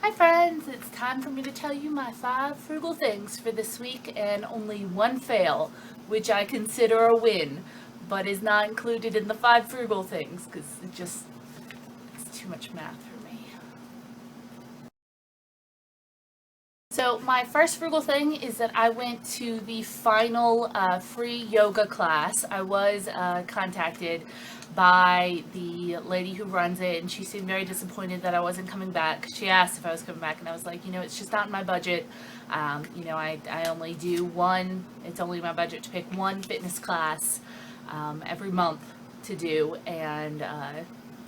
Hi friends, it's time for me to tell you my 5 frugal things for this week and only one fail, which I consider a win, but is not included in the 5 frugal things because it's too much math for me. So my first frugal thing is that I went to the final free yoga class. I was contacted by the lady who runs it, and she seemed very disappointed that I wasn't coming back. She asked if I was coming back, and I was like, it's just not in my budget. I only do one, it's only my budget to pick one fitness class every month to do, and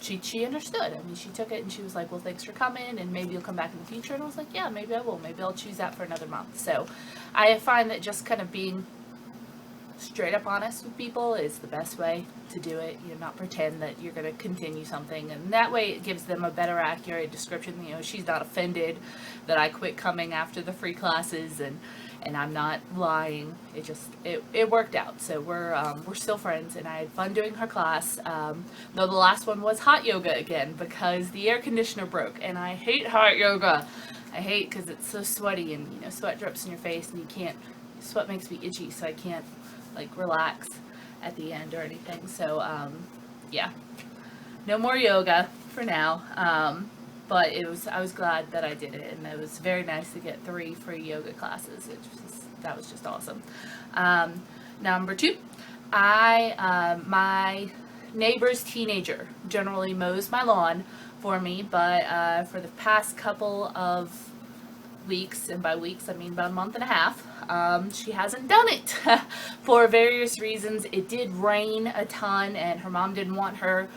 she understood. I mean, she took it and she was like, well, thanks for coming, and maybe you'll come back in the future. And I was like, yeah, maybe I will. Maybe I'll choose that for another month. So I find that just kind of being straight up honest with people is the best way to do it. Not pretend that you're going to continue something, and that way it gives them a better accurate description. She's not offended that I quit coming after the free classes, and I'm not lying. It worked out. So we're still friends, and I had fun doing her class. Though the last one was hot yoga again because the air conditioner broke, and I hate hot yoga. I hate because it's so sweaty, and sweat drips in your face, and sweat makes me itchy, so I can't relax at the end or anything. So yeah, no more yoga for now. But I was glad that I did it, and it was very nice to get 3 free yoga classes. That was just awesome. Number 2, my neighbor's teenager generally mows my lawn for me, but for the past couple of weeks, and by weeks I mean about a month and a half, she hasn't done it for various reasons. It did rain a ton, and her mom didn't want her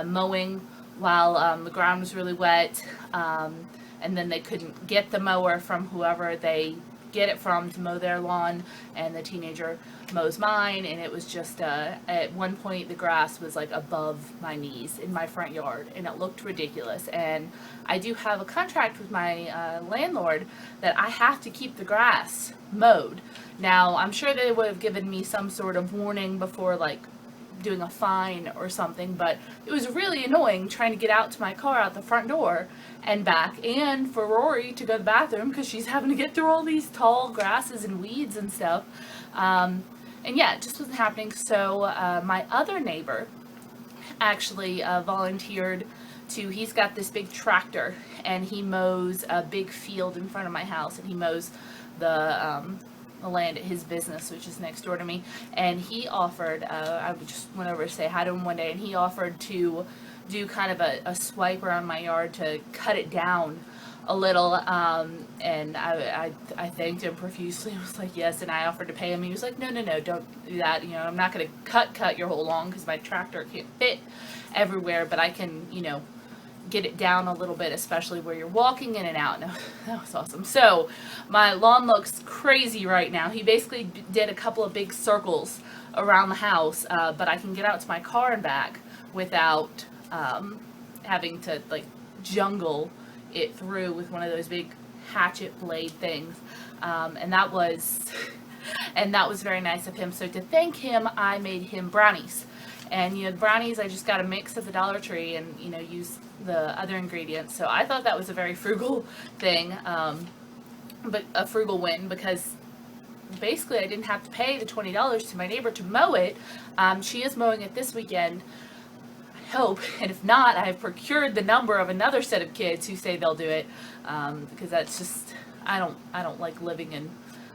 mowing while the ground was really wet, and then they couldn't get the mower from whoever they get it from to mow their lawn, and the teenager mows mine, and it was just at one point the grass was above my knees in my front yard, and it looked ridiculous. And I do have a contract with my landlord that I have to keep the grass mowed. Now I'm sure they would have given me some sort of warning before doing a fine or something, but it was really annoying trying to get out to my car out the front door and back, and for Rory to go to the bathroom because she's having to get through all these tall grasses and weeds and stuff. And yeah, it just wasn't happening. So my other neighbor actually volunteered he's got this big tractor, and he mows a big field in front of my house, and he mows the land at his business, which is next door to me. And he offered, I just went over to say hi to him one day, and he offered to do kind of a swipe around my yard to cut it down a little, and I thanked him profusely. I was like, yes, and I offered to pay him. He was like, no, don't do that. I'm not going to cut your whole lawn because my tractor can't fit everywhere, but I can, get it down a little bit, especially where you're walking in and out. No, that was awesome. So my lawn looks crazy right now. He basically did a couple of big circles around the house, but I can get out to my car and back without having to jungle it through with one of those big hatchet blade things, and that was very nice of him. So to thank him, I made him brownies. And the brownies, I just got a mix at the Dollar Tree and use the other ingredients. So I thought that was a very frugal thing, but a frugal win, because basically I didn't have to pay the $20 to my neighbor to mow it. She is mowing it this weekend, I hope, and if not, I've procured the number of another set of kids who say they'll do it, because that's just, I don't like living in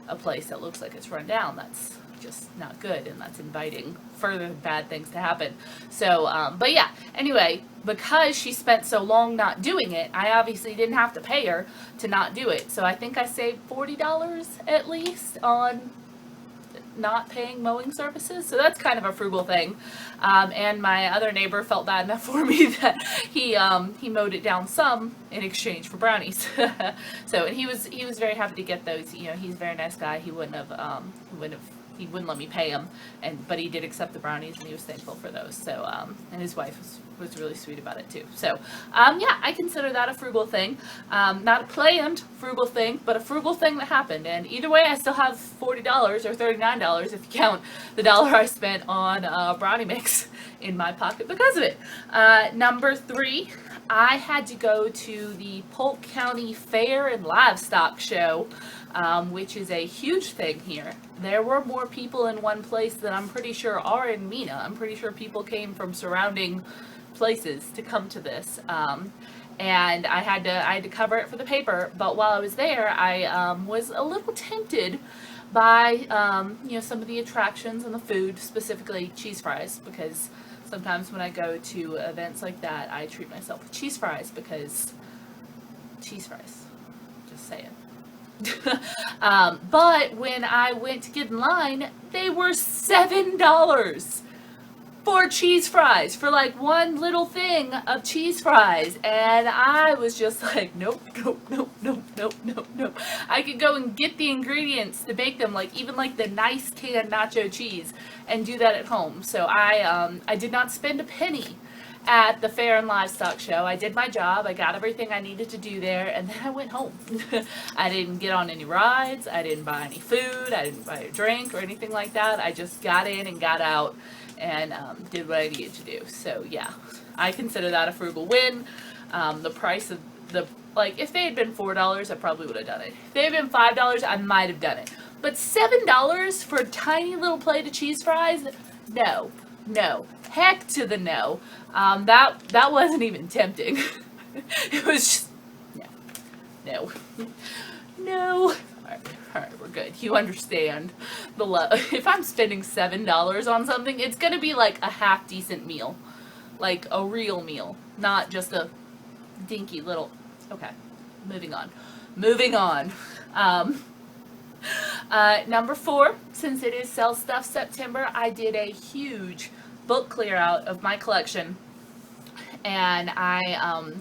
a place that looks like it's run down. That's just not good, and that's inviting further bad things to happen. So but yeah, anyway, because she spent so long not doing it, I obviously didn't have to pay her to not do it. So I think I saved $40 at least on not paying mowing services. So that's kind of a frugal thing. And my other neighbor felt bad enough for me that he mowed it down some in exchange for brownies. So, and he was very happy to get those. He's a very nice guy. He wouldn't let me pay him, but he did accept the brownies, and he was thankful for those. So and his wife was was really sweet about it too. So, yeah, I consider that a frugal thing. Not a planned frugal thing, but a frugal thing that happened. And either way, I still have $40 or $39 if you count the dollar I spent on brownie mix in my pocket because of it. Number 3, I had to go to the Polk County Fair and Livestock Show, which is a huge thing here. There were more people in one place than I'm pretty sure are in Mena. I'm pretty sure people came from surrounding places to come to this. And I had to cover it for the paper, but while I was there, I was a little tempted by some of the attractions and the food, specifically cheese fries, because sometimes when I go to events like that, I treat myself with cheese fries because cheese fries. Just saying. But when I went to get in line, they were $7 for cheese fries, for like one little thing of cheese fries. And I was just like, nope. I could go and get the ingredients to make them, like even like the nice canned nacho cheese, and do that at home. So I did not spend a penny at the Fair and Livestock Show. I did my job. I got everything I needed to do there, and then I went home. I didn't get on any rides. I didn't buy any food. I didn't buy a drink or anything like that. I just got in and got out and did what I needed to do. So yeah, I consider that a frugal win. The price of if they had been $4, I probably would have done it. If they had been $5, I might have done it. But $7 for a tiny little plate of cheese fries? No. Heck to the no. That wasn't even tempting. It was just, no. All right, we're good. You understand the love. If I'm spending $7 on something, it's gonna be like a half decent meal, like a real meal, not just a dinky little. Okay, moving on. Number 4, since it is Sell Stuff September, I did a huge book clear out of my collection, and I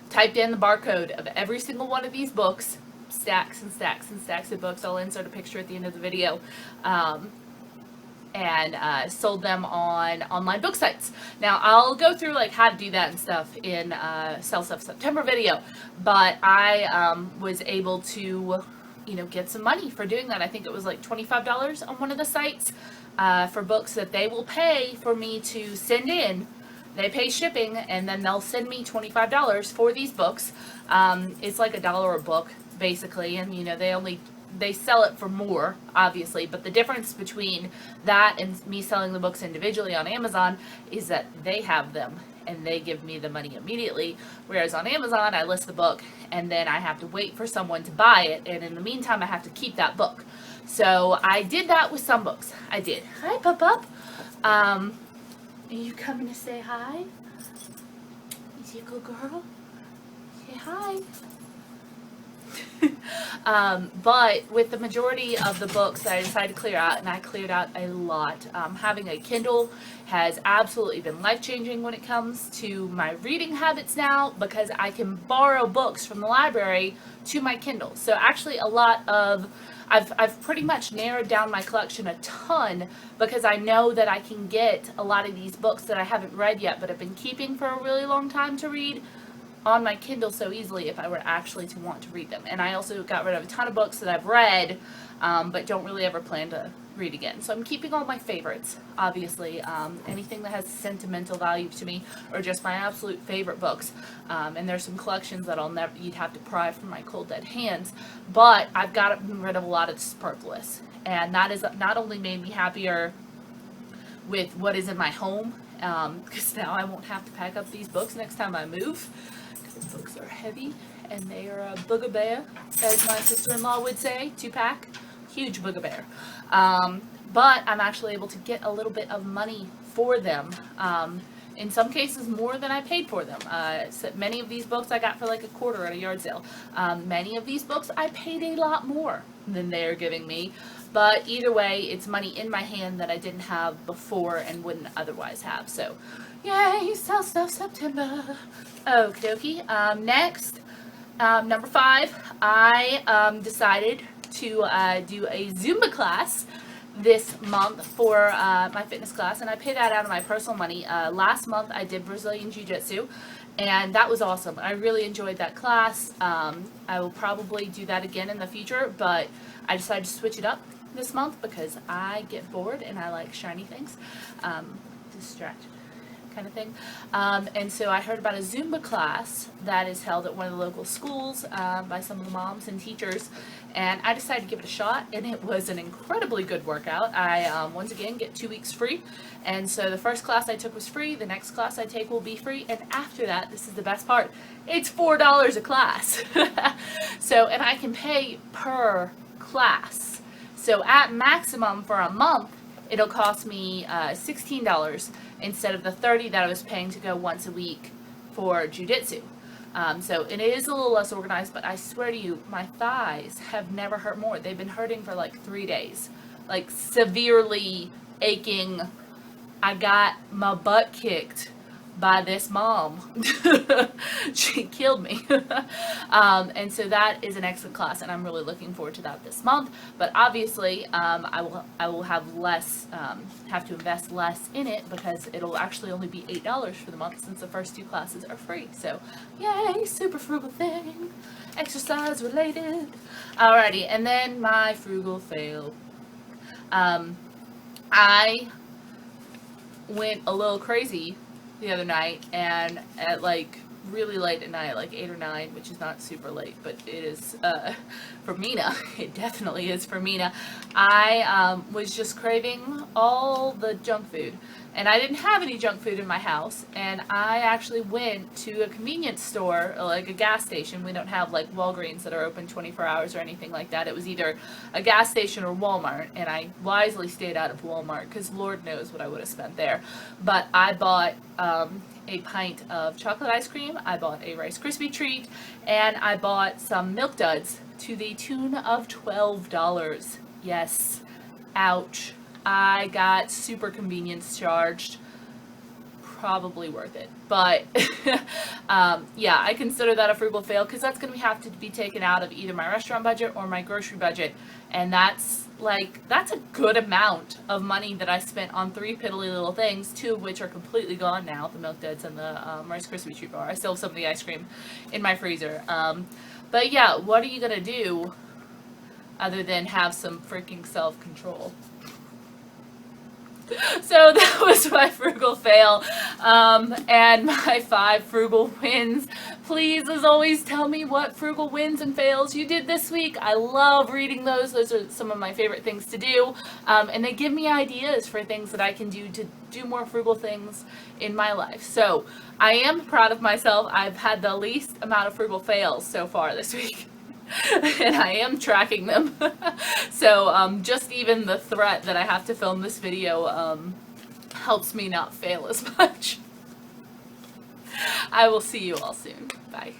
typed in the barcode of every single one of these books, stacks and stacks and stacks of books. I'll insert a picture at the end of the video, and sold them on online book sites. Now I'll go through like how to do that and stuff in Sell Stuff September video, but I was able to get some money for doing that. I think it was like $25 on one of the sites for books that they will pay for me to send in. They pay shipping, and then they'll send me $25 for these books. It's like $1 a book, basically, and they sell it for more, obviously, but the difference between that and me selling the books individually on Amazon is that they have them and they give me the money immediately, whereas on Amazon I list the book and then I have to wait for someone to buy it, and in the meantime I have to keep that book. So I did that with some books. I did. Hi, Pup. Are you coming to say hi? Is he a good girl? Say hi. But with the majority of the books that I decided to clear out, and I cleared out a lot, having a Kindle has absolutely been life-changing when it comes to my reading habits now, because I can borrow books from the library to my Kindle. So actually I've pretty much narrowed down my collection a ton, because I know that I can get a lot of these books that I haven't read yet but have been keeping for a really long time to read on my Kindle so easily if I were actually to want to read them. And I also got rid of a ton of books that I've read but don't really ever plan to read again. So I'm keeping all my favorites, obviously, anything that has sentimental value to me, or just my absolute favorite books. And there's some collections that you'd have to pry from my cold dead hands, but I've gotten rid of a lot of the superfluous, and that has not only made me happier with what is in my home, because now I won't have to pack up these books next time I move. The books are heavy, and they are a boogabear, as my sister-in-law would say, to pack. Huge boogabear. But I'm actually able to get a little bit of money for them. In some cases, more than I paid for them. So many of these books I got for like $0.25 at a yard sale. Many of these books I paid a lot more than they're giving me. But either way, it's money in my hand that I didn't have before and wouldn't otherwise have. So, yay, Sell Stuff September. Okie dokie. Next, number 5, I decided to do a Zumba class this month for my fitness class, and I pay that out of my personal money. Last month I did Brazilian Jiu-Jitsu, and that was awesome. I really enjoyed that class. I will probably do that again in the future, but I decided to switch it up this month because I get bored and I like shiny things. Distract kind of thing. And so I heard about a Zumba class that is held at one of the local schools by some of the moms and teachers, and I decided to give it a shot, and it was an incredibly good workout. I once again get 2 weeks free, and so the first class I took was free, the next class I take will be free, and after that, this is the best part, it's $4 a class. So, and I can pay per class. So at maximum for a month, it'll cost me $16 instead of the $30 that I was paying to go once a week for jiu-jitsu. So it is a little less organized, but I swear to you, my thighs have never hurt more. They've been hurting for like 3 days. Like severely aching. I got my butt kicked by this mom. She killed me. And so that is an excellent class, and I'm really looking forward to that this month. But obviously, I will have less, have to invest less in it because it'll actually only be $8 for the month since the first 2 classes are free. So, yay, super frugal thing, exercise related. Alrighty, and then my frugal fail. I went a little crazy the other night, and at like really late at night, like 8 or 9, which is not super late, but it is for Mena. It definitely is for Mena. I was just craving all the junk food, and I didn't have any junk food in my house, and I actually went to a convenience store, like a gas station. We don't have like Walgreens that are open 24 hours or anything like that. It was either a gas station or Walmart, and I wisely stayed out of Walmart because Lord knows what I would have spent there. But I bought a pint of chocolate ice cream, I bought a Rice Krispie treat, and I bought some Milk Duds to the tune of $12. Yes, ouch. I got super convenience charged. Probably worth it. But yeah, I consider that a frugal fail because that's going to have to be taken out of either my restaurant budget or my grocery budget, and that's a good amount of money that I spent on 3 piddly little things, 2 of which are completely gone now, the Milk Duds and the Rice Krispie treat bar. I still have some of the ice cream in my freezer. But yeah, what are you going to do other than have some freaking self-control? So that was my frugal fail, and my 5 frugal wins. Please, as always, tell me what frugal wins and fails you did this week. I love reading those. Those are some of my favorite things to do, and they give me ideas for things that I can do to do more frugal things in my life. So I am proud of myself. I've had the least amount of frugal fails so far this week. And I am tracking them. So just even the threat that I have to film this video helps me not fail as much. I will see you all soon. Bye.